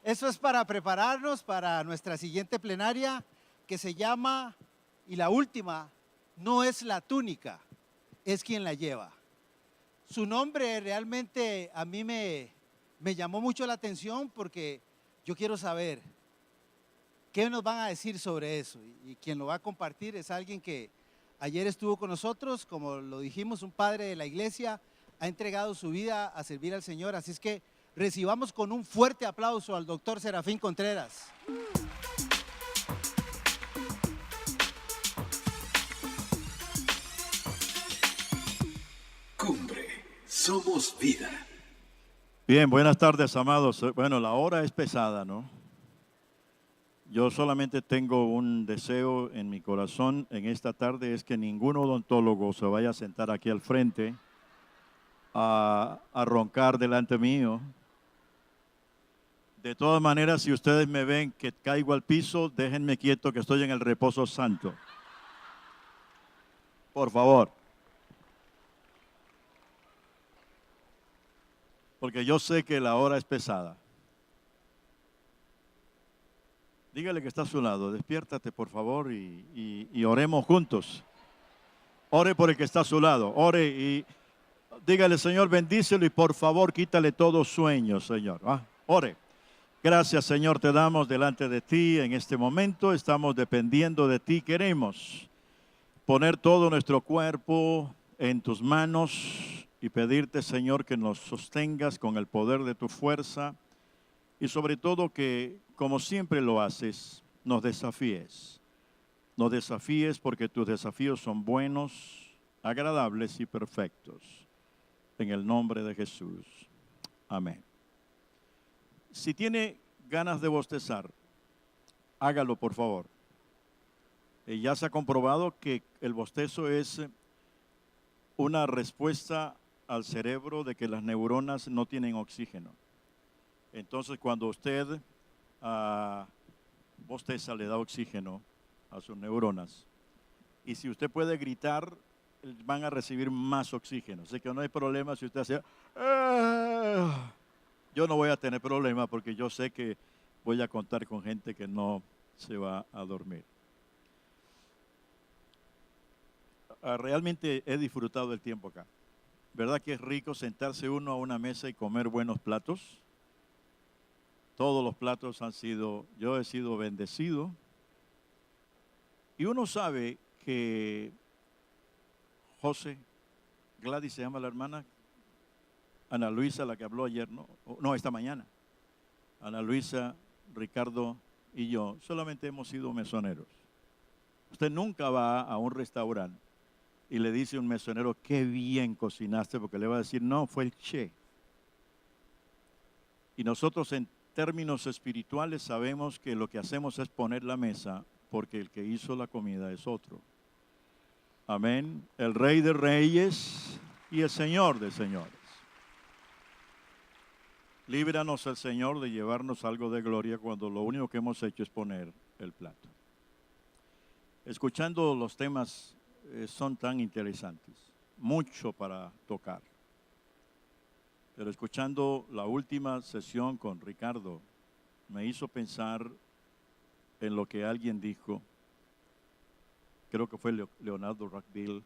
Eso es para prepararnos para nuestra siguiente plenaria que se llama, y la última, no es la túnica, es quien la lleva. Su nombre realmente a mí me llamó mucho la atención porque yo quiero saber qué nos van a decir sobre eso. Y quien lo va a compartir es alguien que ayer estuvo con nosotros, como lo dijimos, un padre de la iglesia, ha entregado su vida a servir al Señor. Así es que recibamos con un fuerte aplauso al doctor Serafín Contreras. Cumbre, somos vida. Bien, buenas tardes, amados. Bueno, la hora es pesada, ¿no? Yo solamente tengo un deseo en mi corazón en esta tarde, es que ningún odontólogo se vaya a sentar aquí al frente a roncar delante mío. De todas maneras, si ustedes me ven que caigo al piso, déjenme quieto que estoy en el reposo santo. Por favor. Porque yo sé que la hora es pesada. Dígale que está a su lado, despiértate por favor y oremos juntos. Ore por el que está a su lado, ore y dígale, Señor, bendícelo y por favor quítale todo sueño, Señor. Ore. Gracias, Señor, te damos delante de ti en este momento, estamos dependiendo de ti, queremos poner todo nuestro cuerpo en tus manos y pedirte, Señor, que nos sostengas con el poder de tu fuerza y sobre todo que, como siempre lo haces, nos desafíes. Nos desafíes porque tus desafíos son buenos, agradables y perfectos. En el nombre de Jesús. Amén. Si tiene ganas de bostezar, hágalo por favor. Ya se ha comprobado que el bostezo es una respuesta al cerebro de que las neuronas no tienen oxígeno. Entonces, cuando usted bosteza, le da oxígeno a sus neuronas. Y si usted puede gritar, van a recibir más oxígeno. Así que no hay problema si usted hace... Yo no voy a tener problema porque yo sé que voy a contar con gente que no se va a dormir. Realmente he disfrutado el tiempo acá. ¿Verdad que es rico sentarse uno a una mesa y comer buenos platos? Todos los platos yo he sido bendecido. Y uno sabe que Gladys se llama la hermana, Ana Luisa, la que habló ayer, no, esta mañana. Ana Luisa, Ricardo y yo solamente hemos sido mesoneros. Usted nunca va a un restaurante y le dice a un mesonero, qué bien cocinaste, porque le va a decir, no, fue el chef. Y nosotros en términos espirituales sabemos que lo que hacemos es poner la mesa porque el que hizo la comida es otro. Amén. El Rey de Reyes y el Señor de Señores. Líbranos el Señor de llevarnos algo de gloria cuando lo único que hemos hecho es poner el plato. Escuchando los temas son tan interesantes, mucho para tocar. Pero escuchando la última sesión con Ricardo, me hizo pensar en lo que alguien dijo, creo que fue Leonardo Rackbill.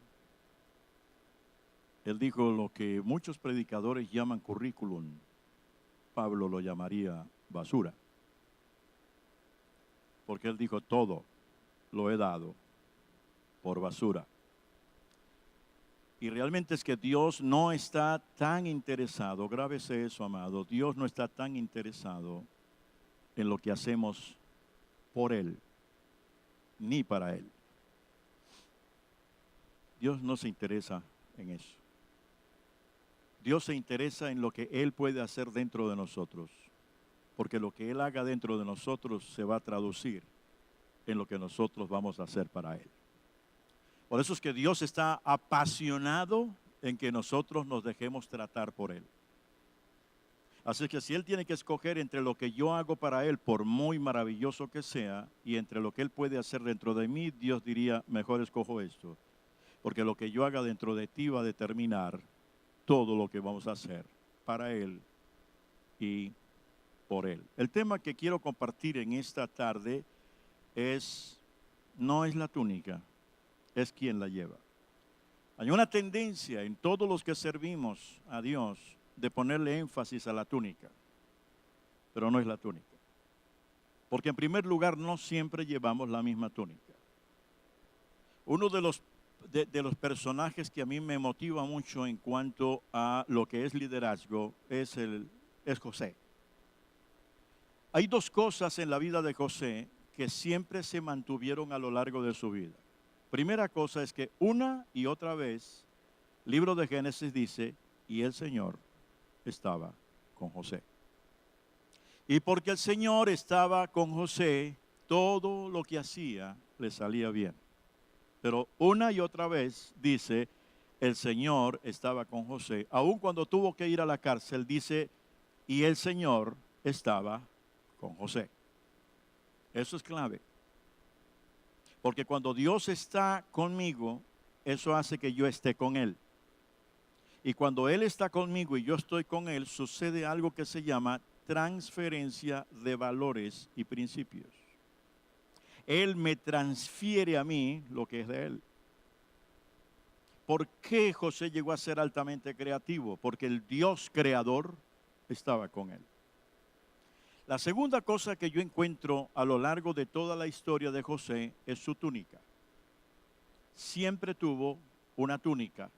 Él dijo lo que muchos predicadores llaman currículum, Pablo lo llamaría basura. Porque él dijo, todo lo he dado por basura. Y realmente es que Dios no está tan interesado, grábese eso, amado, Dios no está tan interesado en lo que hacemos por Él, ni para Él. Dios no se interesa en eso. Dios se interesa en lo que Él puede hacer dentro de nosotros, porque lo que Él haga dentro de nosotros se va a traducir en lo que nosotros vamos a hacer para Él. Por eso es que Dios está apasionado en que nosotros nos dejemos tratar por Él. Así que si Él tiene que escoger entre lo que yo hago para Él, por muy maravilloso que sea, y entre lo que Él puede hacer dentro de mí, Dios diría, mejor escojo esto. Porque lo que yo haga dentro de ti va a determinar todo lo que vamos a hacer para Él y por él. El tema que quiero compartir en esta tarde no es la túnica, es quien la lleva. Hay una tendencia en todos los que servimos a Dios de ponerle énfasis a la túnica, pero no es la túnica. Porque en primer lugar no siempre llevamos la misma túnica. Uno de los personajes que a mí me motiva mucho en cuanto a lo que es liderazgo es José. Hay dos cosas en la vida de José que siempre se mantuvieron a lo largo de su vida. Primera cosa es que una y otra vez, el libro de Génesis dice, y el Señor estaba con José. Y porque el Señor estaba con José, todo lo que hacía le salía bien. Pero una y otra vez dice, el Señor estaba con José. Aun cuando tuvo que ir a la cárcel, dice, y el Señor estaba con José. Eso es clave. Porque cuando Dios está conmigo, eso hace que yo esté con Él. Y cuando Él está conmigo y yo estoy con Él, sucede algo que se llama transferencia de valores y principios. Él me transfiere a mí lo que es de Él. ¿Por qué José llegó a ser altamente creativo? Porque el Dios creador estaba con él. La segunda cosa que yo encuentro a lo largo de toda la historia de José es su túnica. Siempre tuvo una túnica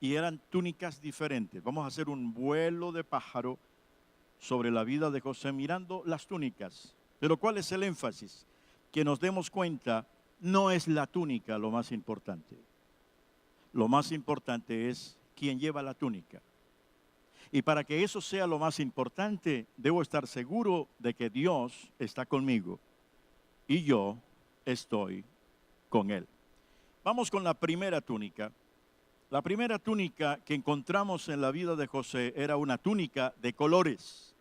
y eran túnicas diferentes. Vamos a hacer un vuelo de pájaro sobre la vida de José mirando las túnicas. Pero ¿cuál es el énfasis? Que nos demos cuenta, no es la túnica lo más importante. Lo más importante es quien lleva la túnica. Y para que eso sea lo más importante, debo estar seguro de que Dios está conmigo y yo estoy con Él. Vamos con la primera túnica. La primera túnica que encontramos en la vida de José era una túnica de colores.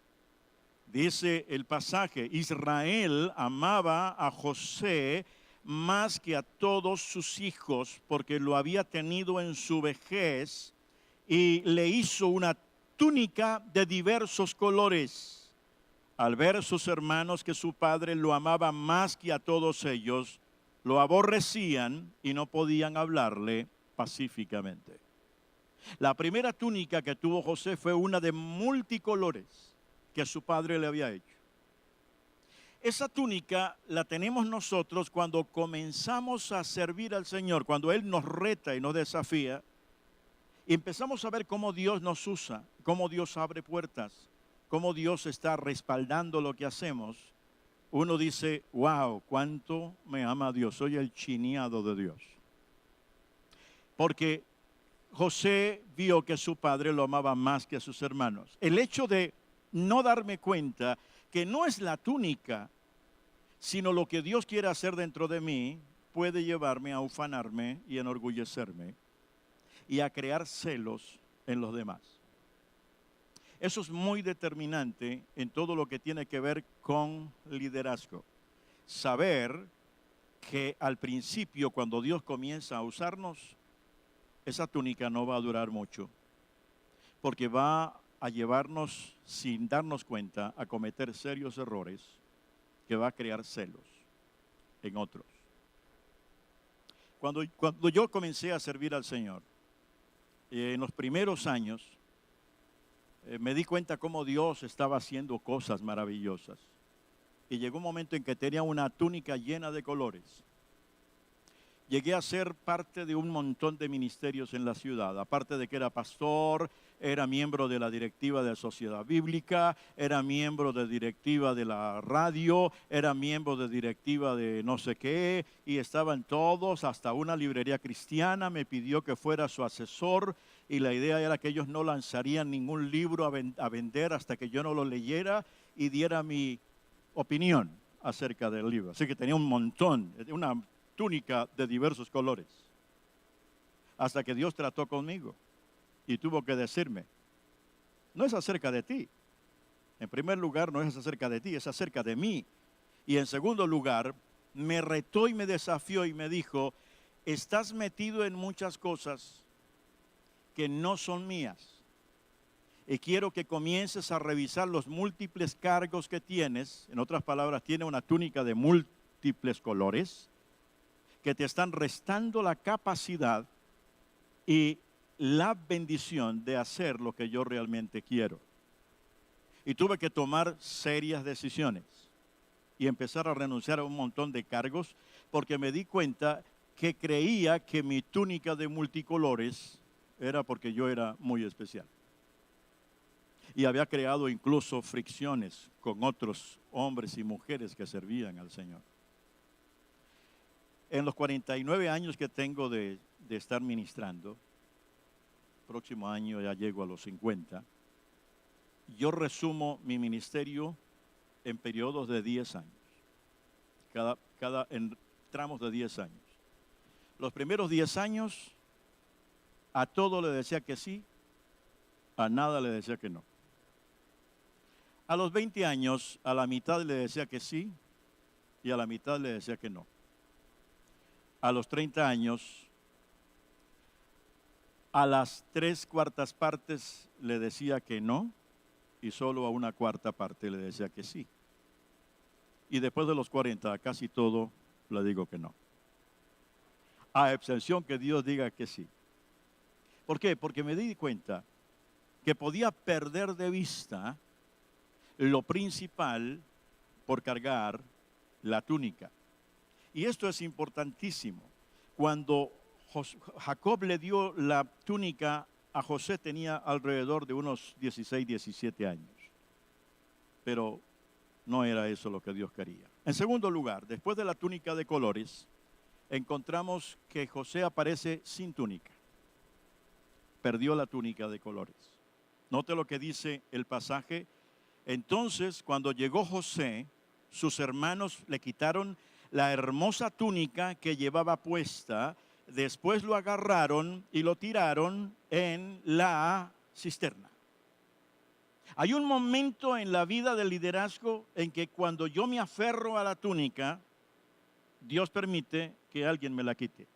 Dice el pasaje, Israel amaba a José más que a todos sus hijos porque lo había tenido en su vejez y le hizo una túnica de diversos colores. Al ver sus hermanos que su padre lo amaba más que a todos ellos, lo aborrecían y no podían hablarle pacíficamente. La primera túnica que tuvo José fue una de multicolores que su padre le había hecho. Esa túnica la tenemos nosotros cuando comenzamos a servir al Señor, cuando Él nos reta y nos desafía, y empezamos a ver cómo Dios nos usa, cómo Dios abre puertas, cómo Dios está respaldando lo que hacemos. Uno dice, wow, cuánto me ama Dios, soy el chineado de Dios. Porque José vio que su padre lo amaba más que a sus hermanos. El hecho de no darme cuenta que no es la túnica, sino lo que Dios quiere hacer dentro de mí, puede llevarme a ufanarme y enorgullecerme y a crear celos en los demás. Eso es muy determinante en todo lo que tiene que ver con liderazgo. Saber que al principio, cuando Dios comienza a usarnos, esa túnica no va a durar mucho, porque va a llevarnos, sin darnos cuenta, a cometer serios errores que va a crear celos en otros. Cuando yo comencé a servir al Señor, en los primeros años, me di cuenta cómo Dios estaba haciendo cosas maravillosas. Y llegó un momento en que tenía una túnica llena de colores. Llegué a ser parte de un montón de ministerios en la ciudad, aparte de que era pastor, era miembro de la directiva de la Sociedad Bíblica, era miembro de directiva de la radio, era miembro de directiva de no sé qué, y estaban todos, hasta una librería cristiana me pidió que fuera su asesor, y la idea era que ellos no lanzarían ningún libro a vender hasta que yo no lo leyera y diera mi opinión acerca del libro. Así que tenía un montón, una túnica de diversos colores, hasta que Dios trató conmigo y tuvo que decirme, no es acerca de ti, en primer lugar no es acerca de ti, es acerca de mí, y en segundo lugar me retó y me desafió y me dijo, estás metido en muchas cosas que no son mías, Y quiero que comiences a revisar los múltiples cargos que tienes. En otras palabras, tiene una túnica de múltiples colores que te están restando la capacidad y la bendición de hacer lo que yo realmente quiero. Y tuve que tomar serias decisiones y empezar a renunciar a un montón de cargos porque me di cuenta que creía que mi túnica de multicolores era porque yo era muy especial. Y había creado incluso fricciones con otros hombres y mujeres que servían al Señor. En los 49 años que tengo de estar ministrando, próximo año ya llego a los 50, yo resumo mi ministerio en periodos de 10 años, en tramos de 10 años. Los primeros 10 años, a todo le decía que sí, a nada le decía que no. A los 20 años, a la mitad le decía que sí y a la mitad le decía que no. A los 30 años, a las 3/4 partes le decía que no y solo a 1/4 parte le decía que sí. Y después de los 40, a casi todo le digo que no. A excepción que Dios diga que sí. ¿Por qué? Porque me di cuenta que podía perder de vista lo principal por cargar la túnica. Y esto es importantísimo. Cuando Jacob le dio la túnica a José, tenía alrededor de unos 16, 17 años. Pero no era eso lo que Dios quería. En segundo lugar, después de la túnica de colores, encontramos que José aparece sin túnica. Perdió la túnica de colores. Note lo que dice el pasaje. Entonces, cuando llegó José, sus hermanos le quitaron la hermosa túnica que llevaba puesta, después lo agarraron y lo tiraron en la cisterna. Hay un momento en la vida del liderazgo en que cuando yo me aferro a la túnica, Dios permite que alguien me la quite.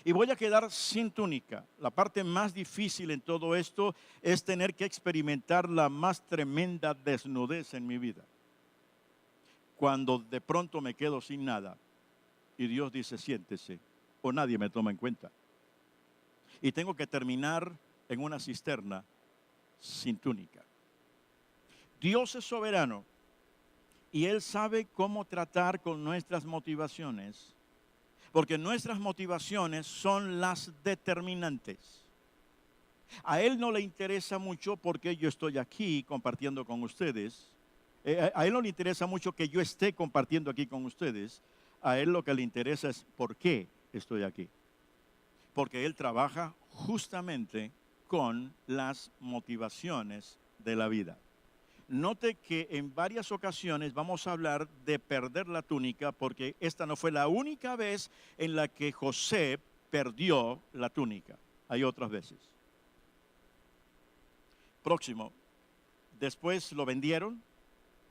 Y voy a quedar sin túnica. La parte más difícil en todo esto es tener que experimentar la más tremenda desnudez en mi vida. Cuando de pronto me quedo sin nada y Dios dice siéntese o nadie me toma en cuenta. Y tengo que terminar en una cisterna sin túnica. Dios es soberano y Él sabe cómo tratar con nuestras motivaciones, porque nuestras motivaciones son las determinantes. A Él no le interesa mucho porque yo estoy aquí compartiendo con ustedes. A Él no le interesa mucho que yo esté compartiendo aquí con ustedes. A Él lo que le interesa es por qué estoy aquí. Porque Él trabaja justamente con las motivaciones de la vida. Note que en varias ocasiones vamos a hablar de perder la túnica porque esta no fue la única vez en la que José perdió la túnica. Hay otras veces. Próximo. Después lo vendieron,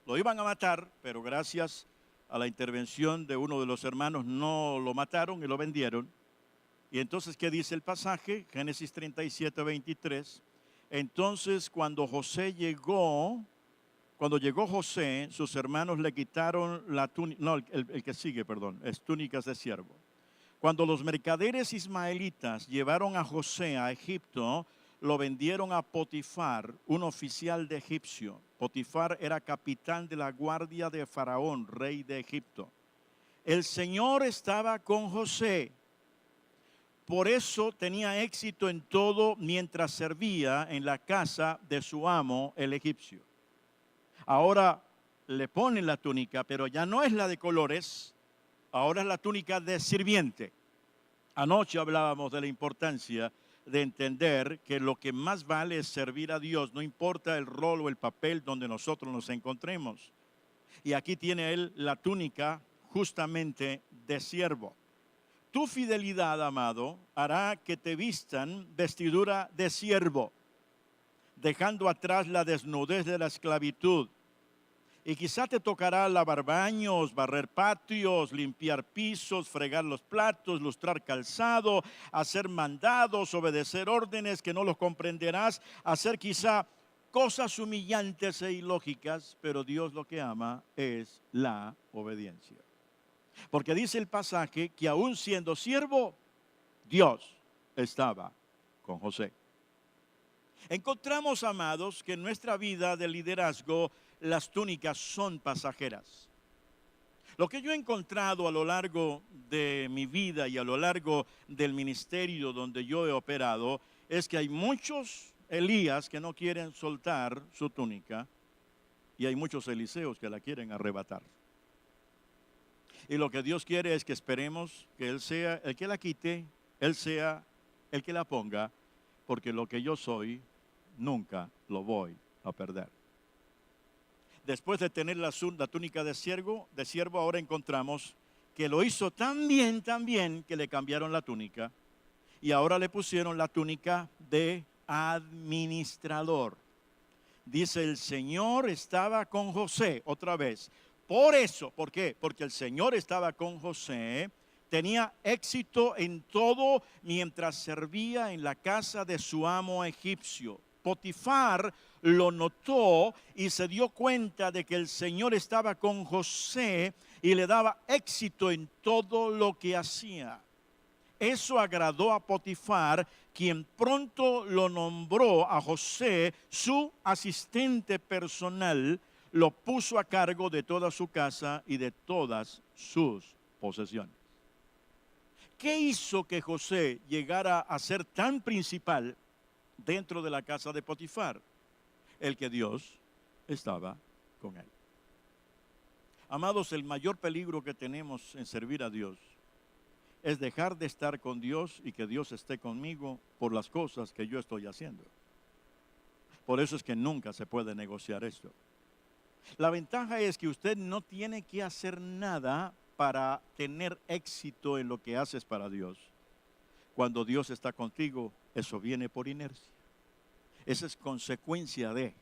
lo iban a matar, pero gracias a la intervención de uno de los hermanos no lo mataron y lo vendieron. Y entonces, ¿qué dice el pasaje? Génesis 37, 23. Entonces, cuando llegó José, sus hermanos le quitaron la túnica, no, el que sigue, perdón, es túnicas de siervo. Cuando los mercaderes ismaelitas llevaron a José a Egipto, lo vendieron a Potifar, un oficial de egipcio. Potifar era capitán de la guardia de Faraón, rey de Egipto. El Señor estaba con José. Por eso tenía éxito en todo mientras servía en la casa de su amo, el egipcio. Ahora le ponen la túnica, pero ya no es la de colores, ahora es la túnica de sirviente. Anoche hablábamos de la importancia de entender que lo que más vale es servir a Dios, no importa el rol o el papel donde nosotros nos encontremos. Y aquí tiene él la túnica justamente de siervo. Tu fidelidad, amado, hará que te vistan vestidura de siervo, dejando atrás la desnudez de la esclavitud. Y quizá te tocará lavar baños, barrer patios, limpiar pisos, fregar los platos, lustrar calzado, hacer mandados, obedecer órdenes que no los comprenderás, hacer quizá cosas humillantes e ilógicas, pero Dios lo que ama es la obediencia. Porque dice el pasaje que aún siendo siervo, Dios estaba con José. Encontramos, amados, que en nuestra vida de liderazgo las túnicas son pasajeras. Lo que yo he encontrado a lo largo de mi vida y a lo largo del ministerio donde yo he operado es que hay muchos Elías que no quieren soltar su túnica y hay muchos Eliseos que la quieren arrebatar. Y lo que Dios quiere es que esperemos que Él sea el que la quite, Él sea el que la ponga, porque lo que yo soy nunca lo voy a perder. Después de tener la túnica de siervo, ahora encontramos que lo hizo tan bien que le cambiaron la túnica y ahora le pusieron la túnica de administrador. Dice, el Señor estaba con José, otra vez. Por eso, ¿por qué? Porque el Señor estaba con José, tenía éxito en todo mientras servía en la casa de su amo egipcio. Potifar lo notó y se dio cuenta de que el Señor estaba con José y le daba éxito en todo lo que hacía. Eso agradó a Potifar, quien pronto lo nombró a José su asistente personal, lo puso a cargo de toda su casa y de todas sus posesiones. ¿Qué hizo que José llegara a ser tan principal dentro de la casa de Potifar? El que Dios estaba con él. Amados, el mayor peligro que tenemos en servir a Dios es dejar de estar con Dios y que Dios esté conmigo por las cosas que yo estoy haciendo. Por eso es que nunca se puede negociar esto. La ventaja es que usted no tiene que hacer nada para tener éxito en lo que haces para Dios. Cuando Dios está contigo, eso viene por inercia. Esa es consecuencia de.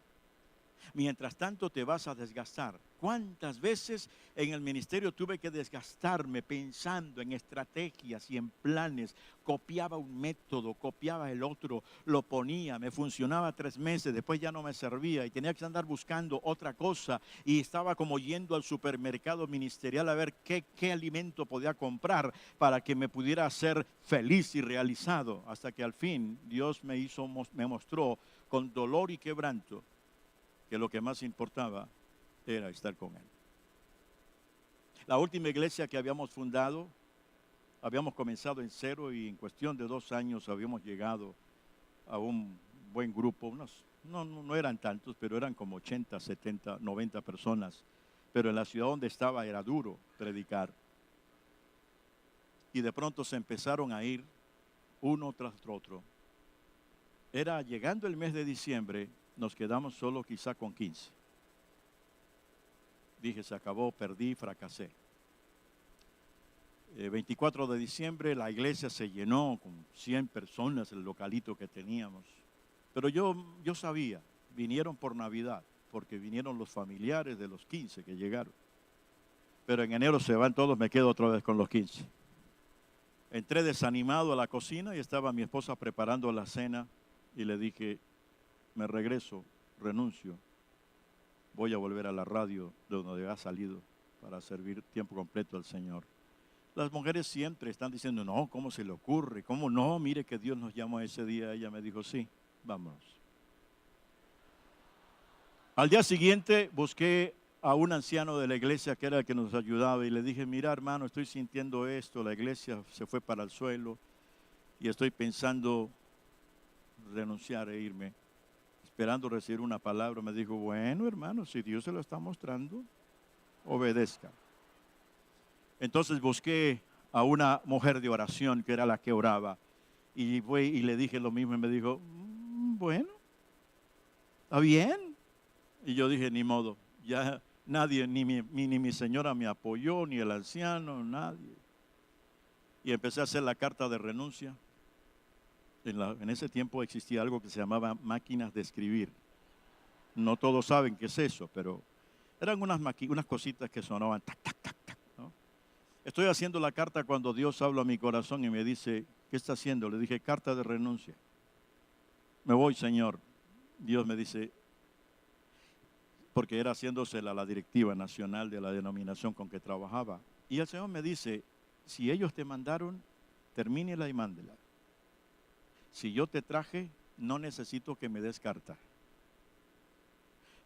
Mientras tanto te vas a desgastar. ¿Cuántas veces en el ministerio tuve que desgastarme pensando en estrategias y en planes? Copiaba un método, copiaba el otro, lo ponía, me funcionaba 3 meses, después ya no me servía y tenía que andar buscando otra cosa y estaba como yendo al supermercado ministerial a ver qué alimento podía comprar para que me pudiera hacer feliz y realizado, hasta que al fin Dios me mostró con dolor y quebranto que lo que más importaba era estar con Él. La última iglesia que habíamos fundado, habíamos comenzado en cero y en cuestión de 2 años habíamos llegado a un buen grupo. No eran tantos, pero eran como 80, 70, 90 personas. Pero en la ciudad donde estaba era duro predicar. Y de pronto se empezaron a ir uno tras otro. Era llegando el mes de diciembre, nos quedamos solo quizá con 15. Dije, se acabó, perdí, fracasé. 24 de diciembre la iglesia se llenó con 100 personas, el localito que teníamos. Pero yo sabía, vinieron por Navidad, porque vinieron los familiares de los 15 que llegaron. Pero en enero se van todos, me quedo otra vez con los 15. Entré desanimado a la cocina y estaba mi esposa preparando la cena y le dije, me regreso, renuncio, voy a volver a la radio de donde ha salido para servir tiempo completo al Señor. Las mujeres siempre están diciendo, no, ¿cómo se le ocurre? ¿Cómo no? Mire que Dios nos llamó ese día. Ella me dijo, sí, vámonos. Al día siguiente busqué a un anciano de la iglesia que era el que nos ayudaba y le dije, mira hermano, estoy sintiendo esto, la iglesia se fue para el suelo y estoy pensando renunciar e irme. Esperando recibir una palabra, me dijo, bueno hermano, si Dios se lo está mostrando, obedezca. Entonces busqué a una mujer de oración que era la que oraba y fue y le dije lo mismo y me dijo, bueno, está bien. Y yo dije, ni modo, ya nadie, ni mi señora me apoyó, ni el anciano, nadie. Y empecé a hacer la carta de renuncia. En ese tiempo existía algo que se llamaba máquinas de escribir. No todos saben qué es eso, pero Eran unas cositas que sonaban, tac, tac, tac, tac, ¿no? Estoy haciendo la carta cuando Dios habla a mi corazón y me dice, ¿qué está haciendo? Le dije, carta de renuncia. Me voy, Señor. Dios me dice, porque era haciéndosela a la directiva nacional de la denominación con que trabajaba. Y el Señor me dice, si ellos te mandaron, termínela y mándela. Si yo te traje, no necesito que me des carta,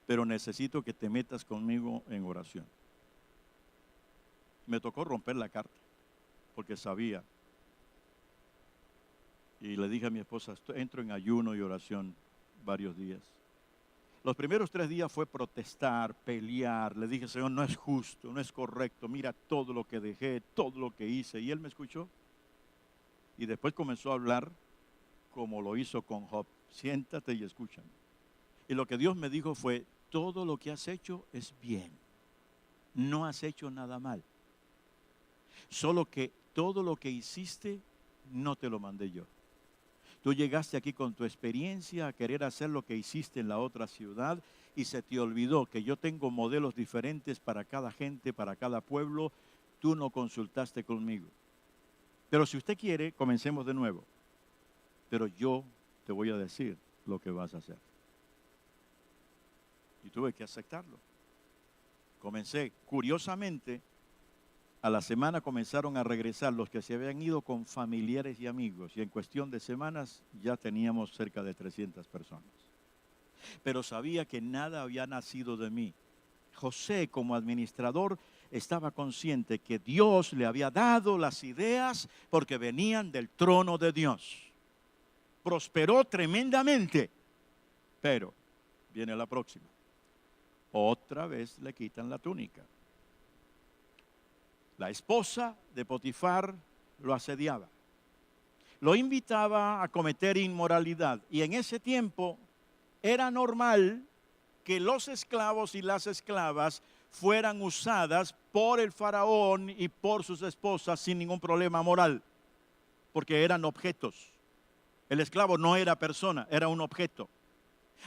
pero necesito que te metas conmigo en oración. Me tocó romper la carta, porque sabía. Y le dije a mi esposa, entro en ayuno y oración varios días. Los primeros 3 días fue protestar, pelear. Le dije, Señor, no es justo, no es correcto. Mira todo lo que dejé, todo lo que hice. Y Él me escuchó. Y después comenzó a hablar como lo hizo con Job. Siéntate y escúchame. Y lo que Dios me dijo fue, todo lo que has hecho es bien. No has hecho nada mal. Solo que todo lo que hiciste no te lo mandé yo. Tú llegaste aquí con tu experiencia a querer hacer lo que hiciste en la otra ciudad y se te olvidó que yo tengo modelos diferentes para cada gente, para cada pueblo. Tú no consultaste conmigo. Pero si usted quiere, comencemos de nuevo. Pero yo te voy a decir lo que vas a hacer. Y tuve que aceptarlo. Comencé, curiosamente, a la semana comenzaron a regresar los que se habían ido con familiares y amigos y en cuestión de semanas ya teníamos cerca de 300 personas. Pero sabía que nada había nacido de mí. José, como administrador, estaba consciente que Dios le había dado las ideas porque venían del trono de Dios. Prosperó tremendamente, pero viene la próxima. Otra vez le quitan la túnica. La esposa de Potifar lo asediaba. Lo invitaba a cometer inmoralidad. Y en ese tiempo era normal que los esclavos y las esclavas fueran usadas por el faraón y por sus esposas sin ningún problema moral, porque eran objetos. El esclavo no era persona, era un objeto.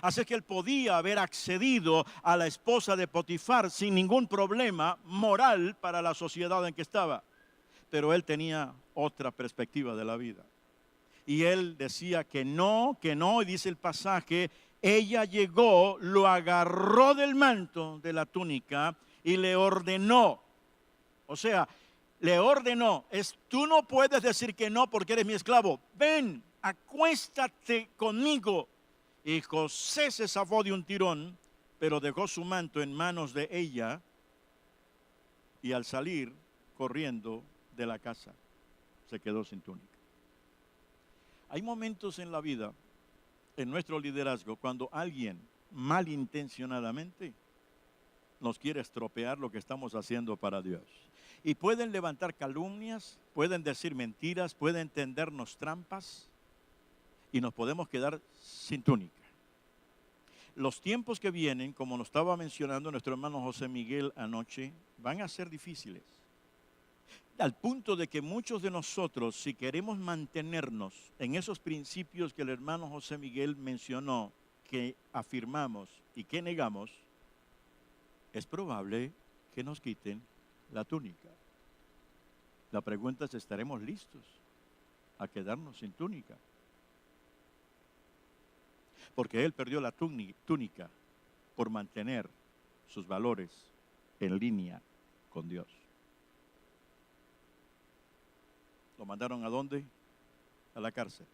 Así que él podía haber accedido a la esposa de Potifar sin ningún problema moral para la sociedad en que estaba. Pero él tenía otra perspectiva de la vida. Y él decía que no, y dice el pasaje, ella llegó, lo agarró del manto de la túnica y le ordenó. O sea, le ordenó, tú no puedes decir que no porque eres mi esclavo. Ven, acuéstate conmigo. Y José se zafó de un tirón, pero dejó su manto en manos de ella y al salir corriendo de la casa se quedó sin túnica. Hay momentos en la vida, en nuestro liderazgo, cuando alguien malintencionadamente nos quiere estropear lo que estamos haciendo para Dios. Y pueden levantar calumnias, pueden decir mentiras, pueden tendernos trampas y nos podemos quedar sin túnica. Los tiempos que vienen, como nos estaba mencionando nuestro hermano José Miguel anoche, van a ser difíciles. Al punto de que muchos de nosotros, si queremos mantenernos en esos principios que el hermano José Miguel mencionó, que afirmamos y que negamos, es probable que nos quiten la túnica. La pregunta es, ¿estaremos listos a quedarnos sin túnica? Porque él perdió la túnica por mantener sus valores en línea con Dios. ¿Lo mandaron a dónde? A la cárcel.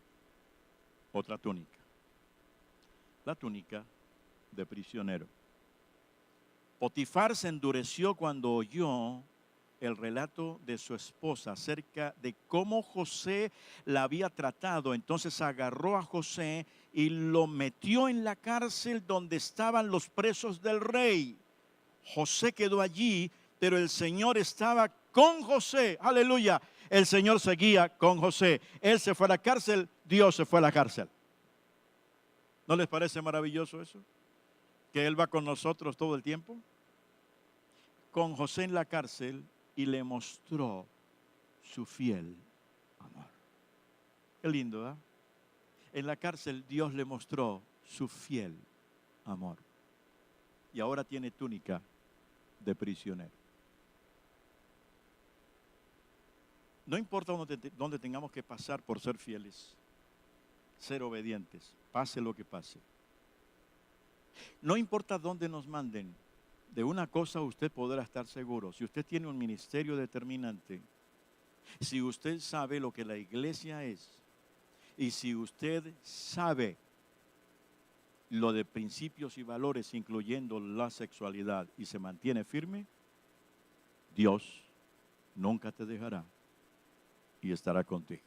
Otra túnica. La túnica de prisionero. Potifar se endureció cuando oyó el relato de su esposa acerca de cómo José la había tratado. Entonces agarró a José y lo metió en la cárcel donde estaban los presos del rey. José quedó allí, pero el Señor estaba con José. Aleluya. El Señor seguía con José. Él se fue a la cárcel, Dios se fue a la cárcel. ¿No les parece maravilloso eso? Que Él va con nosotros todo el tiempo. Con José en la cárcel y le mostró su fiel amor. Qué lindo, ¿verdad? En la cárcel Dios le mostró su fiel amor. Y ahora tiene túnica de prisionero. No importa dónde tengamos que pasar por ser fieles, ser obedientes, pase lo que pase. No importa dónde nos manden, de una cosa usted podrá estar seguro. Si usted tiene un ministerio determinante, si usted sabe lo que la iglesia es, y si usted sabe lo de principios y valores, incluyendo la sexualidad, y se mantiene firme, Dios nunca te dejará y estará contigo.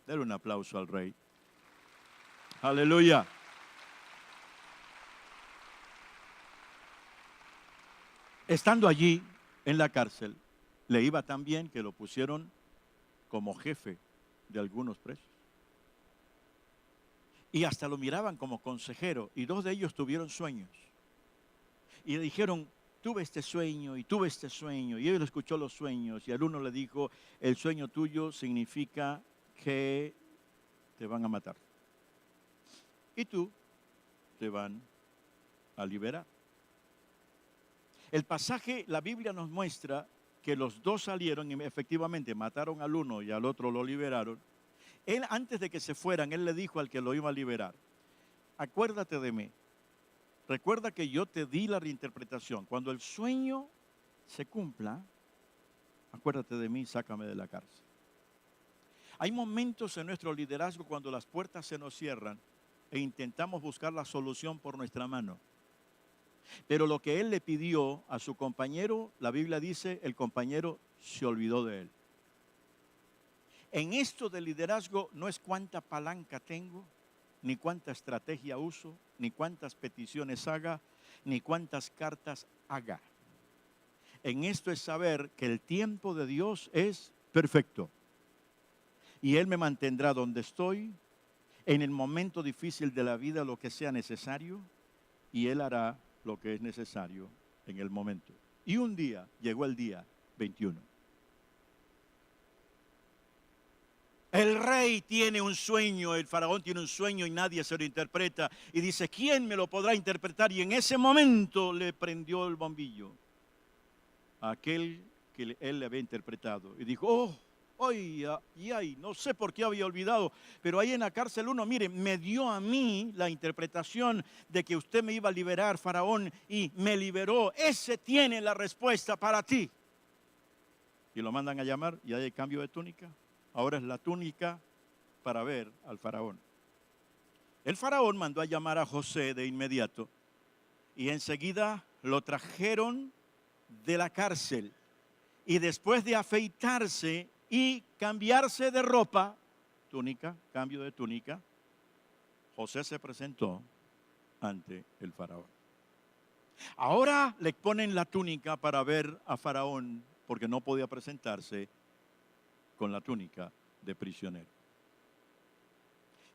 Dale un aplauso al Rey. Aleluya. Estando allí en la cárcel, le iba tan bien que lo pusieron como jefe de algunos presos. Y hasta lo miraban como consejero, y dos de ellos tuvieron sueños. Y le dijeron, tuve este sueño y tuve este sueño. Y él escuchó los sueños y al uno le dijo, el sueño tuyo significa que te van a matar. Y tú te van a liberar. El pasaje, la Biblia nos muestra que los dos salieron y efectivamente mataron al uno y al otro lo liberaron. Él, antes de que se fueran, él le dijo al que lo iba a liberar, acuérdate de mí, recuerda que yo te di la reinterpretación. Cuando el sueño se cumpla, acuérdate de mí, sácame de la cárcel. Hay momentos en nuestro liderazgo cuando las puertas se nos cierran e intentamos buscar la solución por nuestra mano. Pero lo que él le pidió a su compañero, la Biblia dice, el compañero se olvidó de él. En esto del liderazgo no es cuánta palanca tengo, ni cuánta estrategia uso, ni cuántas peticiones haga, ni cuántas cartas haga. En esto es saber que el tiempo de Dios es perfecto. Y Él me mantendrá donde estoy, en el momento difícil de la vida, lo que sea necesario, y Él hará lo que es necesario en el momento. Y un día, llegó el día 21. El rey tiene un sueño, el faraón tiene un sueño y nadie se lo interpreta. Y dice, ¿quién me lo podrá interpretar? Y en ese momento le prendió el bombillo a aquel que él le había interpretado. Y dijo, no sé por qué había olvidado, pero ahí en la cárcel uno, mire, me dio a mí la interpretación de que usted me iba a liberar, faraón, y me liberó. Ese tiene la respuesta para ti. Y lo mandan a llamar y hay cambio de túnica. Ahora es la túnica para ver al faraón. El faraón mandó a llamar a José de inmediato y enseguida lo trajeron de la cárcel. Y después de afeitarse y cambiarse de ropa, túnica, cambio de túnica, José se presentó ante el faraón. Ahora le ponen la túnica para ver a faraón porque no podía presentarse con la túnica de prisionero.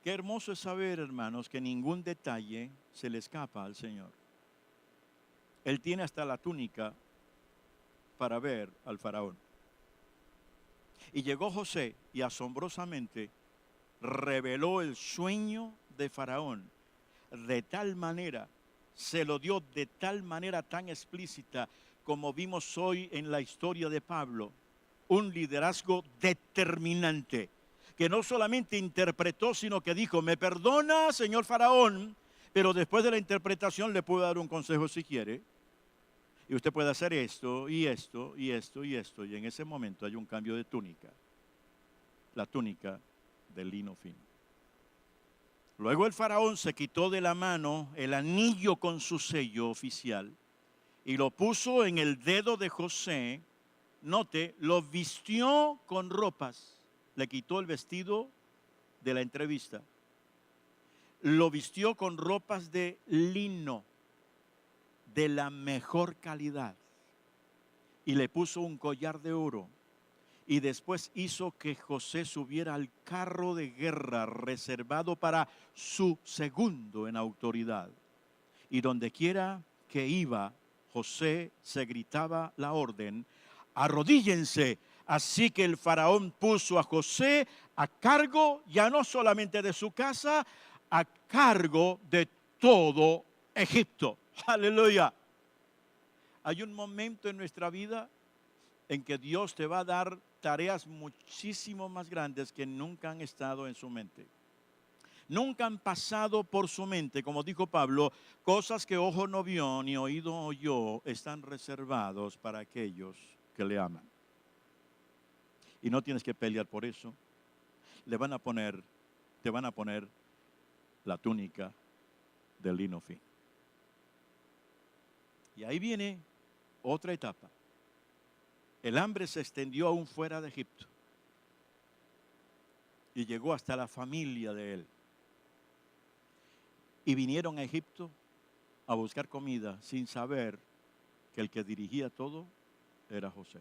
Qué hermoso es saber, hermanos, que ningún detalle se le escapa al Señor. Él tiene hasta la túnica para ver al faraón. Y llegó José y asombrosamente reveló el sueño de faraón de tal manera, se lo dio de tal manera tan explícita como vimos hoy en la historia de Pablo. Un liderazgo determinante, que no solamente interpretó, sino que dijo, me perdona, señor faraón, pero después de la interpretación le puedo dar un consejo si quiere, y usted puede hacer esto, y esto, y esto, y esto, y en ese momento hay un cambio de túnica, la túnica de lino fino. Luego el faraón se quitó de la mano el anillo con su sello oficial, y lo puso en el dedo de José. Note, lo vistió con ropas, le quitó el vestido de la entrevista, lo vistió con ropas de lino de la mejor calidad y le puso un collar de oro y después hizo que José subiera al carro de guerra reservado para su segundo en autoridad y donde quiera que iba, José se gritaba la orden, arrodíllense. Así que el faraón puso a José a cargo ya no solamente de su casa, a cargo de todo Egipto. Aleluya. Hay un momento en nuestra vida en que Dios te va a dar tareas muchísimo más grandes que nunca han estado en su mente. Nunca han pasado por su mente, como dijo Pablo, cosas que ojo no vio ni oído oyó están reservados para aquellos que le aman. Y no tienes que pelear por eso. Te van a poner la túnica de lino fino. Y ahí viene otra etapa. El hambre se extendió aún fuera de Egipto y llegó hasta la familia de él. Y vinieron a Egipto a buscar comida sin saber que el que dirigía todo era José.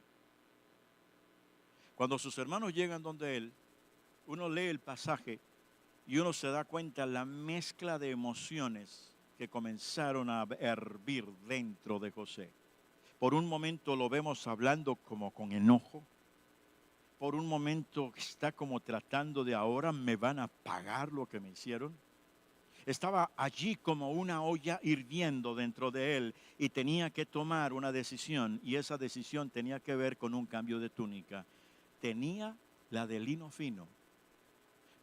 Cuando sus hermanos llegan donde él, uno lee el pasaje y uno se da cuenta la mezcla de emociones que comenzaron a hervir dentro de José. Por un momento lo vemos hablando como con enojo. Por un momento está como tratando de ahora me van a pagar lo que me hicieron. Estaba allí como una olla hirviendo dentro de él y tenía que tomar una decisión, y esa decisión tenía que ver con un cambio de túnica. Tenía la de lino fino,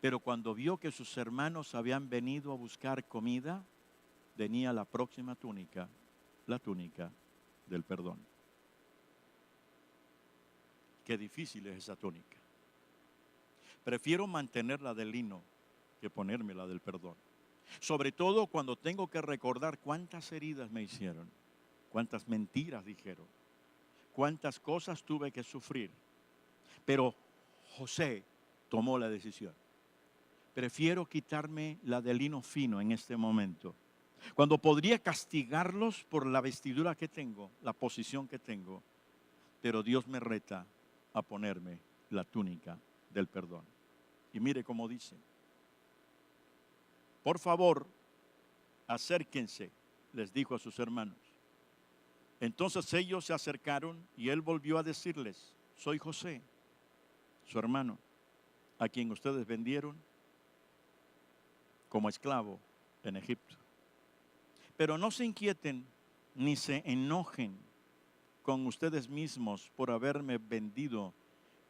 pero cuando vio que sus hermanos habían venido a buscar comida, tenía la próxima túnica, la túnica del perdón. Qué difícil es esa túnica. Prefiero mantenerla de lino que ponerme la del perdón. Sobre todo cuando tengo que recordar cuántas heridas me hicieron, cuántas mentiras dijeron, cuántas cosas tuve que sufrir. Pero José tomó la decisión. Prefiero quitarme la de lino fino en este momento, cuando podría castigarlos por la vestidura que tengo, la posición que tengo, pero Dios me reta a ponerme la túnica del perdón. Y mire cómo dice: por favor, acérquense, les dijo a sus hermanos. Entonces ellos se acercaron y él volvió a decirles: soy José, su hermano, a quien ustedes vendieron como esclavo en Egipto. Pero no se inquieten ni se enojen con ustedes mismos por haberme vendido,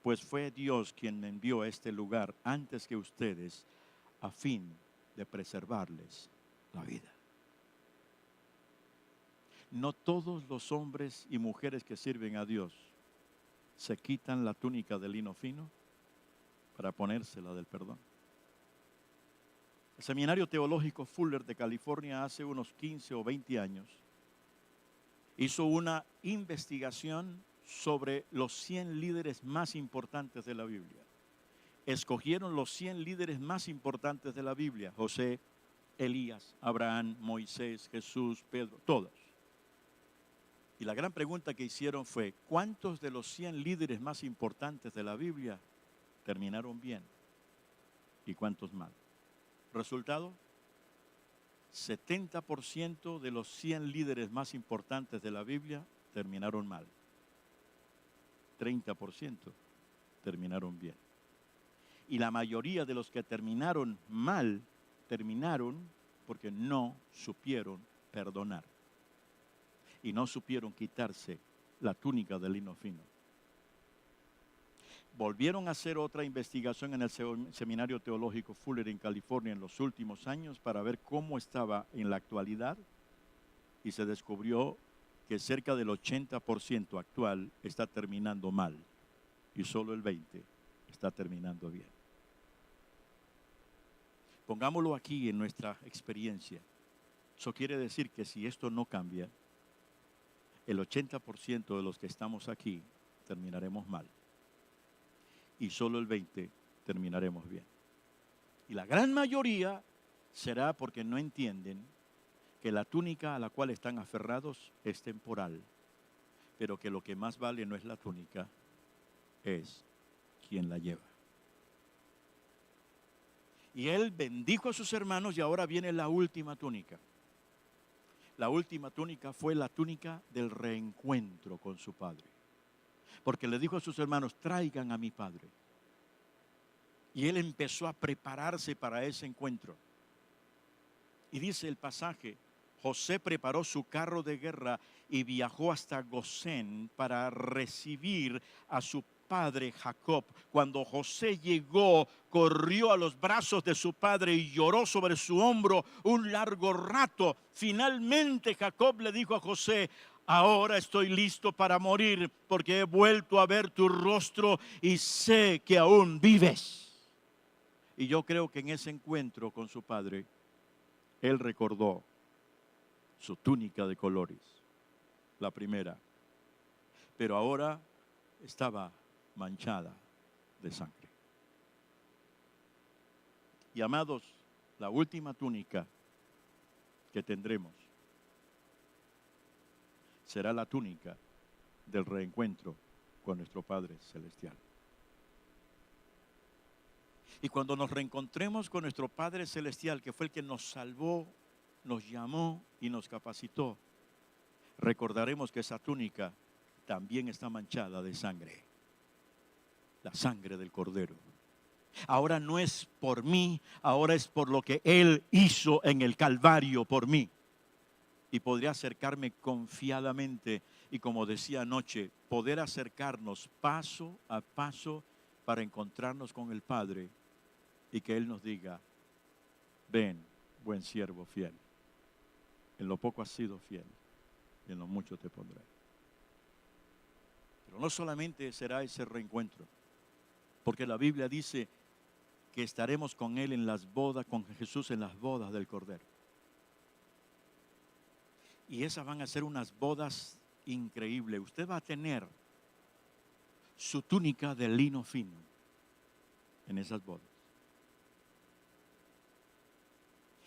pues fue Dios quien me envió a este lugar antes que ustedes, a fin de preservarles la vida. No todos los hombres y mujeres que sirven a Dios se quitan la túnica de lino fino para ponérsela del perdón. El Seminario Teológico Fuller de California hace unos 15 o 20 años hizo una investigación sobre los 100 líderes más importantes de la Biblia. Escogieron los 100 líderes más importantes de la Biblia: José, Elías, Abraham, Moisés, Jesús, Pedro, todos. Y la gran pregunta que hicieron fue: ¿cuántos de los 100 líderes más importantes de la Biblia terminaron bien? ¿Y cuántos mal? Resultado: 70% de los 100 líderes más importantes de la Biblia terminaron mal. 30% terminaron bien. Y la mayoría de los que terminaron mal, terminaron porque no supieron perdonar. Y no supieron quitarse la túnica de lino fino. Volvieron a hacer otra investigación en el Seminario Teológico Fuller en California en los últimos años para ver cómo estaba en la actualidad, y se descubrió que cerca del 80% actual está terminando mal y solo el 20% está terminando bien. Pongámoslo aquí en nuestra experiencia. Eso quiere decir que si esto no cambia, el 80% de los que estamos aquí terminaremos mal y solo el 20% terminaremos bien. Y la gran mayoría será porque no entienden que la túnica a la cual están aferrados es temporal, pero que lo que más vale no es la túnica, es quien la lleva. Y él bendijo a sus hermanos y ahora viene la última túnica. La última túnica fue la túnica del reencuentro con su padre. Porque le dijo a sus hermanos: traigan a mi padre. Y él empezó a prepararse para ese encuentro. Y dice el pasaje: José preparó su carro de guerra y viajó hasta Gosén para recibir a su padre Jacob. Cuando José llegó, corrió a los brazos de su padre y lloró sobre su hombro un largo rato. Finalmente Jacob le dijo a José: ahora estoy listo para morir, porque he vuelto a ver tu rostro y sé que aún vives. Y yo creo que en ese encuentro con su padre, él recordó su túnica de colores, la primera, pero ahora estaba manchada de sangre. Y amados, la última túnica que tendremos será la túnica del reencuentro con nuestro Padre Celestial. Y cuando nos reencontremos con nuestro Padre Celestial, que fue el que nos salvó, nos llamó y nos capacitó, recordaremos que esa túnica también está manchada de sangre, la sangre del Cordero. Ahora no es por mí, ahora es por lo que Él hizo en el Calvario por mí. Y podría acercarme confiadamente y, como decía anoche, poder acercarnos paso a paso para encontrarnos con el Padre y que Él nos diga: ven, buen siervo fiel, en lo poco has sido fiel y en lo mucho te pondré. Pero no solamente será ese reencuentro, porque la Biblia dice que estaremos con Él en las bodas, con Jesús en las bodas del Cordero. Y esas van a ser unas bodas increíbles. Usted va a tener su túnica de lino fino en esas bodas.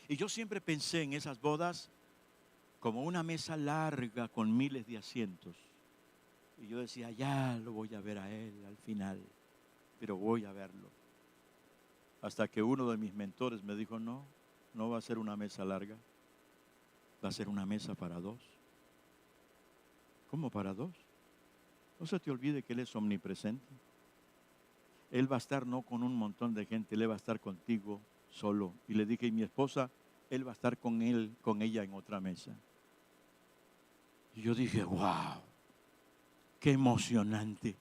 Y yo siempre pensé en esas bodas como una mesa larga con miles de asientos. Y yo decía: ya lo voy a ver a Él al final, pero voy a verlo. Hasta que uno de mis mentores me dijo: no, no va a ser una mesa larga, va a ser una mesa para dos. ¿Cómo para dos? No se te olvide que Él es omnipresente. Él va a estar no con un montón de gente, Él va a estar contigo solo. Y le dije: y mi esposa, Él va a estar con él, con ella en otra mesa. Y yo dije: wow, qué emocionante.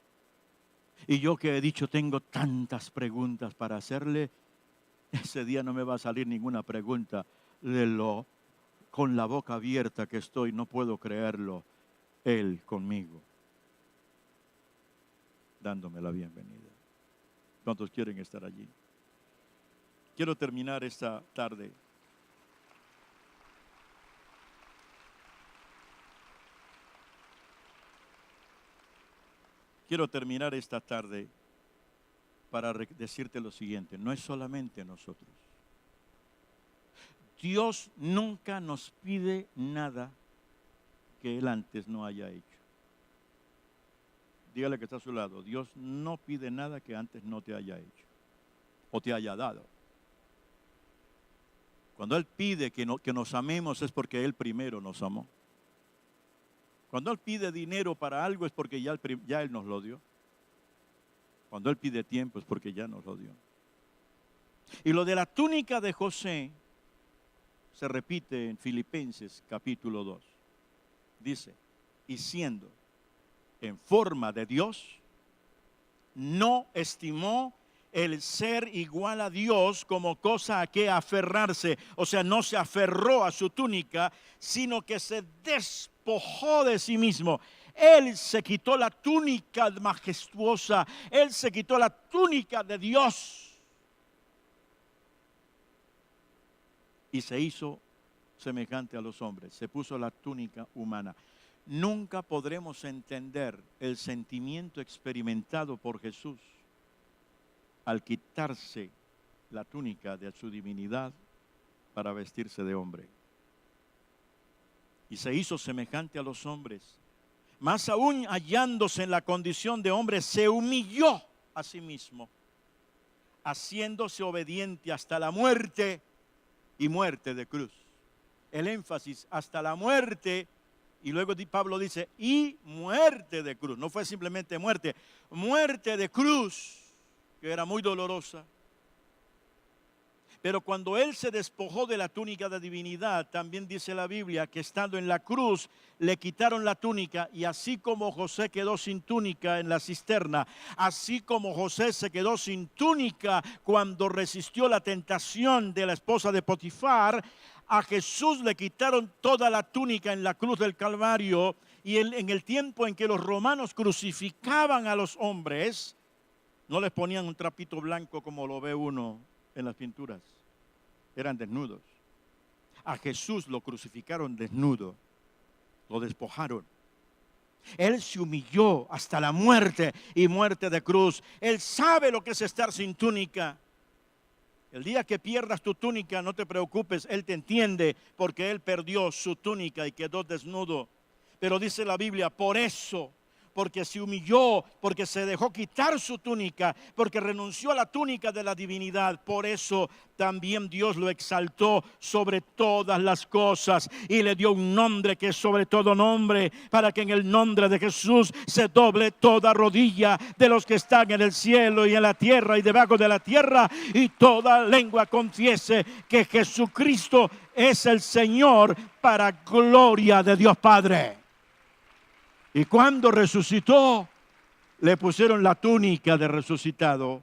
Y yo que he dicho tengo tantas preguntas para hacerle, ese día no me va a salir ninguna pregunta. Con la boca abierta que estoy, no puedo creerlo. Él conmigo, dándome la bienvenida. ¿Cuántos quieren estar allí? Quiero terminar esta tarde para decirte lo siguiente: no es solamente nosotros. Dios nunca nos pide nada que Él antes no haya hecho. Dígale que está a su lado: Dios no pide nada que antes no te haya hecho o te haya dado. Cuando Él pide que nos amemos, es porque Él primero nos amó. Cuando Él pide dinero para algo, es porque ya Él nos lo dio. Cuando Él pide tiempo, es porque ya nos lo dio. Y lo de la túnica de José se repite en Filipenses capítulo 2. Dice: y siendo en forma de Dios, no estimó el ser igual a Dios como cosa a que aferrarse. O sea, no se aferró a su túnica, sino que se despojó de sí mismo. Él se quitó la túnica majestuosa, Él se quitó la túnica de Dios y se hizo semejante a los hombres, se puso la túnica humana. Nunca podremos entender el sentimiento experimentado por Jesús al quitarse la túnica de su divinidad para vestirse de hombre. Y se hizo semejante a los hombres. Más aún, hallándose en la condición de hombre, se humilló a sí mismo, haciéndose obediente hasta la muerte y muerte de cruz. El énfasis: hasta la muerte. Y luego Pablo dice: y muerte de cruz. No fue simplemente muerte, muerte de cruz, que era muy dolorosa. Pero cuando él se despojó de la túnica de divinidad, también dice la Biblia que estando en la cruz le quitaron la túnica, y así como José quedó sin túnica en la cisterna, así como José se quedó sin túnica cuando resistió la tentación de la esposa de Potifar, a Jesús le quitaron toda la túnica en la cruz del Calvario. Y en el tiempo en que los romanos crucificaban a los hombres, no les ponían un trapito blanco como lo ve uno en las pinturas. Eran desnudos. A Jesús lo crucificaron desnudo, lo despojaron. Él se humilló hasta la muerte, y muerte de cruz. Él sabe lo que es estar sin túnica. El día que pierdas tu túnica, no te preocupes, Él te entiende, porque Él perdió su túnica y quedó desnudo. Pero dice la Biblia, por eso, porque se humilló, porque se dejó quitar su túnica, porque renunció a la túnica de la divinidad, por eso también Dios lo exaltó sobre todas las cosas y le dio un nombre que es sobre todo nombre, para que en el nombre de Jesús se doble toda rodilla de los que están en el cielo y en la tierra y debajo de la tierra, y toda lengua confiese que Jesucristo es el Señor, para gloria de Dios Padre. Y cuando resucitó, le pusieron la túnica de resucitado.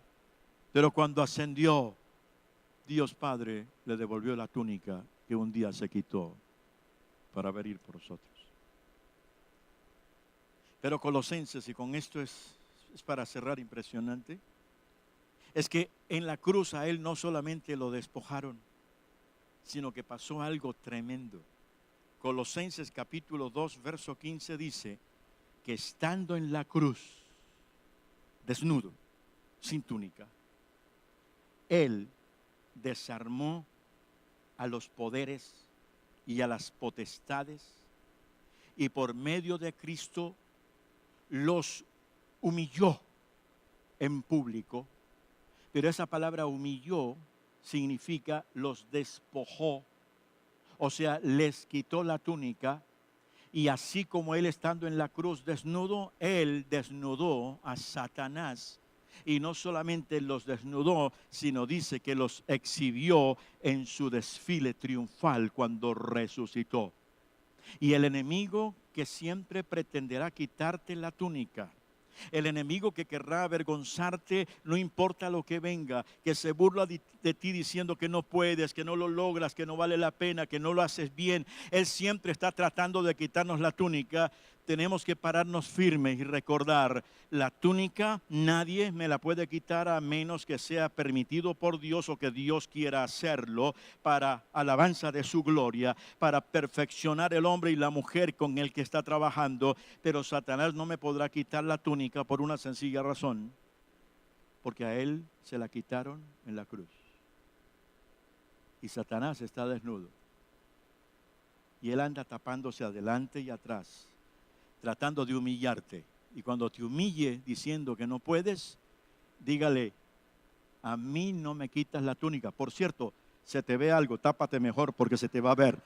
Pero cuando ascendió, Dios Padre le devolvió la túnica que un día se quitó para venir por nosotros. Pero Colosenses, y con esto es para cerrar impresionante, es que en la cruz a Él no solamente lo despojaron, sino que pasó algo tremendo. Colosenses capítulo 2, verso 15 dice que estando en la cruz, desnudo, sin túnica, Él desarmó a los poderes y a las potestades, y por medio de Cristo los humilló en público. Pero esa palabra humilló significa los despojó, o sea, les quitó la túnica. Y así como Él estando en la cruz desnudo, Él desnudó a Satanás. Y no solamente los desnudó, sino dice que los exhibió en su desfile triunfal cuando resucitó. Y el enemigo que siempre pretenderá quitarte la túnica, el enemigo que querrá avergonzarte, no importa lo que venga, que se burla de ti diciendo que no puedes, que no lo logras, que no vale la pena, que no lo haces bien. Él siempre está tratando de quitarnos la túnica. Tenemos que pararnos firmes y recordar, la túnica nadie me la puede quitar a menos que sea permitido por Dios o que Dios quiera hacerlo para alabanza de su gloria, para perfeccionar el hombre y la mujer con el que está trabajando. Pero Satanás no me podrá quitar la túnica por una sencilla razón, porque a Él se la quitaron en la cruz. Y Satanás está desnudo. Y Él anda tapándose adelante y atrás, tratando de humillarte. Y cuando te humille diciendo que no puedes, dígale, a mí no me quitas la túnica. Por cierto, se te ve algo, tápate mejor porque se te va a ver.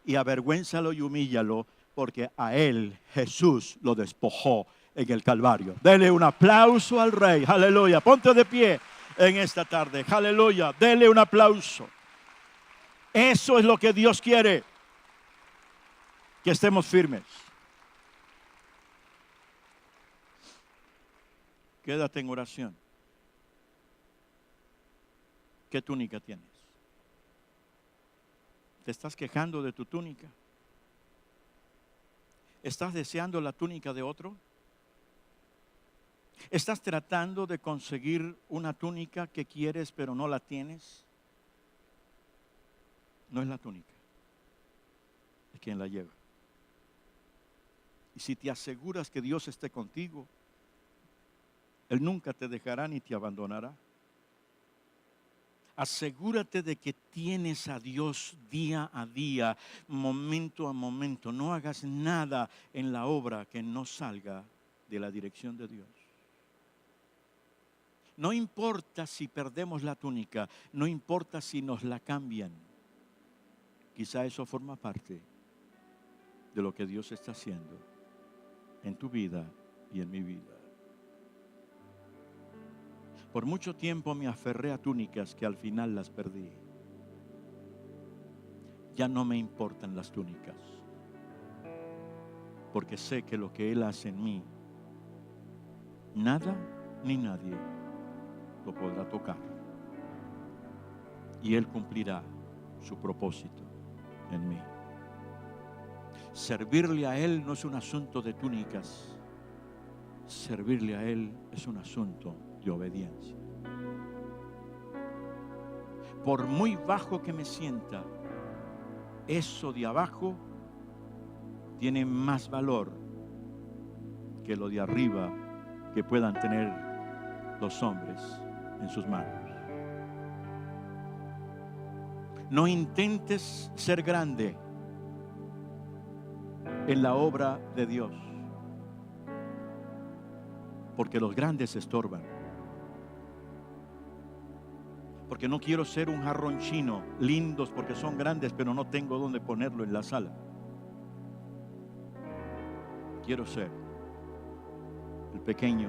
Y avergüénzalo y humíllalo, porque a Él Jesús lo despojó en el Calvario. Dele un aplauso al Rey. Aleluya. Ponte de pie en esta tarde. Aleluya. Dele un aplauso. Eso es lo que Dios quiere. Que estemos firmes. Quédate en oración. ¿Qué túnica tienes? ¿Te estás quejando de tu túnica? ¿Estás deseando la túnica de otro? ¿Estás tratando de conseguir una túnica que quieres pero no la tienes? No es la túnica, es quien la lleva. Y si te aseguras que Dios esté contigo, Él nunca te dejará ni te abandonará. Asegúrate de que tienes a Dios día a día, momento a momento. No hagas nada en la obra que no salga de la dirección de Dios. No importa si perdemos la túnica, no importa si nos la cambian. Quizá eso forma parte de lo que Dios está haciendo en tu vida y en mi vida. Por mucho tiempo me aferré a túnicas que al final las perdí. ya no me importan las túnicas, porque sé que lo que Él hace en mí, nada ni nadie lo podrá tocar. Y Él cumplirá su propósito en mí. Servirle a Él no es un asunto de túnicas. Servirle a Él es un asunto de obediencia. Por muy bajo que me sienta, eso de abajo tiene más valor que lo de arriba que puedan tener los hombres en sus manos. No intentes ser grande en la obra de Dios, porque los grandes estorban. Porque no quiero ser un jarrón chino, lindos porque son grandes, pero no tengo dónde ponerlo en la sala. Quiero ser el pequeño,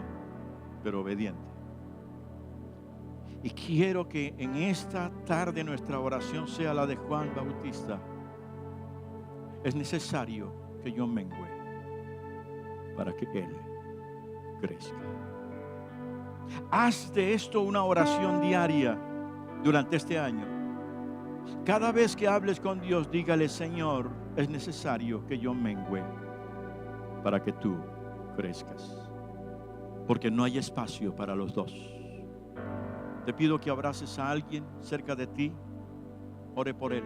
pero obediente. Y quiero que en esta tarde nuestra oración sea la de Juan Bautista. Es necesario que yo mengüe para que Él crezca. Haz de esto una oración diaria durante este año. Cada vez que hables con Dios, dígale: Señor, es necesario que yo mengüe para que tú crezcas, porque no hay espacio para los dos. Te pido que abraces a alguien cerca de ti, ore por él.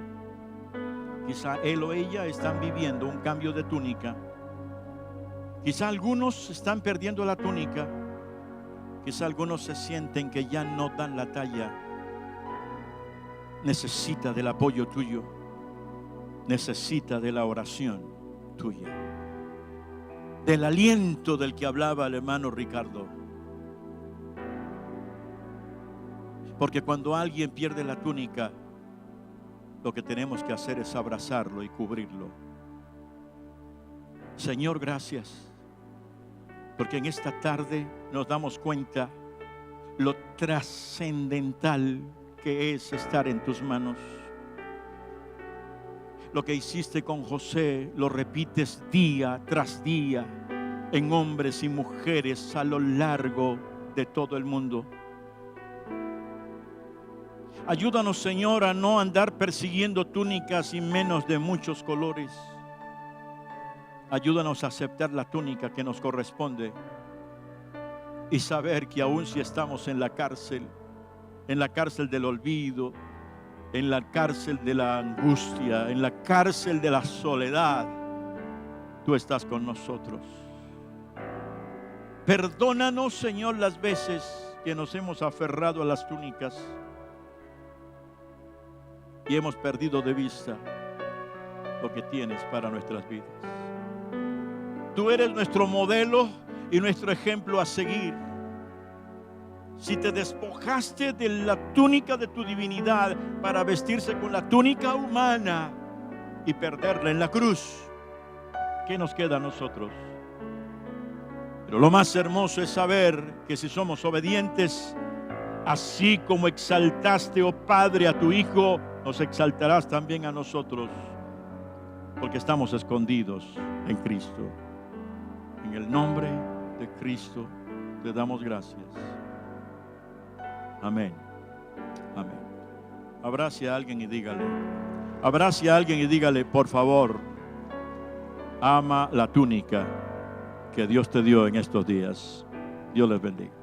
Quizá él o ella están viviendo un cambio de túnica. Quizá algunos están perdiendo la túnica. Quizá algunos se sienten que ya no dan la talla. Necesita del apoyo tuyo. Necesita de la oración tuya. Del aliento del que hablaba el hermano Ricardo. Porque cuando alguien pierde la túnica, lo que tenemos que hacer es abrazarlo y cubrirlo. Señor, gracias, porque en esta tarde nos damos cuenta lo trascendental que es estar en tus manos. Lo que hiciste con José lo repites día tras día en hombres y mujeres a lo largo de todo el mundo. Ayúdanos, Señor, a no andar persiguiendo túnicas y menos de muchos colores. Ayúdanos a aceptar la túnica que nos corresponde y saber que aun si estamos en la cárcel del olvido, en la cárcel de la angustia, en la cárcel de la soledad, tú estás con nosotros. Perdónanos, Señor, las veces que nos hemos aferrado a las túnicas y hemos perdido de vista lo que tienes para nuestras vidas. Tú eres nuestro modelo y nuestro ejemplo a seguir. Si te despojaste de la túnica de tu divinidad para vestirse con la túnica humana y perderla en la cruz, ¿qué nos queda a nosotros? Pero lo más hermoso es saber que si somos obedientes, así como exaltaste, oh Padre, a tu Hijo, nos exaltarás también a nosotros, porque estamos escondidos en Cristo. En el nombre de Cristo te damos gracias. Amén. Amén. Abrace a alguien y dígale, por favor, ama la túnica que Dios te dio en estos días. Dios les bendiga.